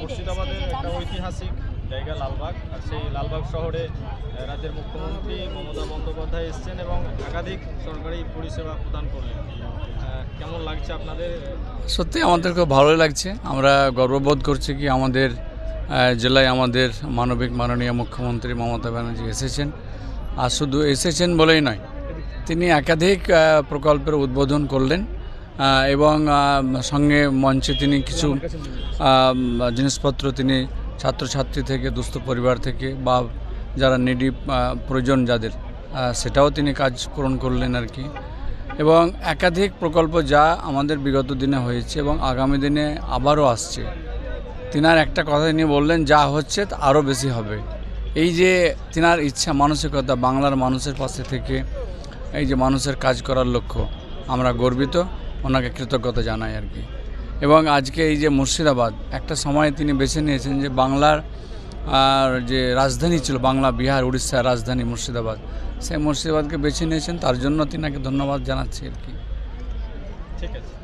মুর্শিদাবাদের একটা ঐতিহাসিক জায়গা লালবাগ, আর সেই লালবাগ শহরে রাজ্যের মুখ্যমন্ত্রী মমতা বন্দ্যোপাধ্যায় এসেছেন এবং একাধিক সরকারি পরিষেবা প্রদান করলেন। কেমন লাগছে আপনাদের? সত্যি আমাদের খুব ভালোই লাগছে। আমরা গর্ববোধ করছি কি আমাদের জেলায় আমাদের মাননীয় মুখ্যমন্ত্রী মমতা ব্যানার্জি এসেছেন। আর শুধু এসেছেন বলেই নয়, তিনি একাধিক প্রকল্পের উদ্বোধন করলেন এবং সঙ্গে মঞ্চে তিনি কিছু জিনিসপত্র তিনি ছাত্রছাত্রী থেকে, দুস্থ পরিবার থেকে বা যারা নিডি প্রয়োজন যাদের, সেটাও তিনি কাজ পূরণ করলেন আর কি। এবং একাধিক প্রকল্প যা আমাদের বিগত দিনে হয়েছে এবং আগামী দিনে আবারও আসছে। তিনার একটা কথা তিনি বললেন, যা হচ্ছে তা আরও বেশি হবে। এই যে তিনার ইচ্ছা মানসিকতা, বাংলার মানুষের পাশে থেকে এই যে মানুষের কাজ করার লক্ষ্য, আমরা গর্বিত, ওনাকে কৃতজ্ঞতা জানাই আর কি। এবং আজকে এই যে মুর্শিদাবাদ, একটা সময় তিনি বেছে নিয়েছেন যে বাংলার যে রাজধানী ছিল, বাংলা, বিহার, উড়িষ্যার রাজধানী মুর্শিদাবাদ, সেই মুর্শিদাবাদকে বেছে নিয়েছেন। তার জন্য তিনাকে ধন্যবাদ জানাচ্ছি আর কি। ঠিক আছে।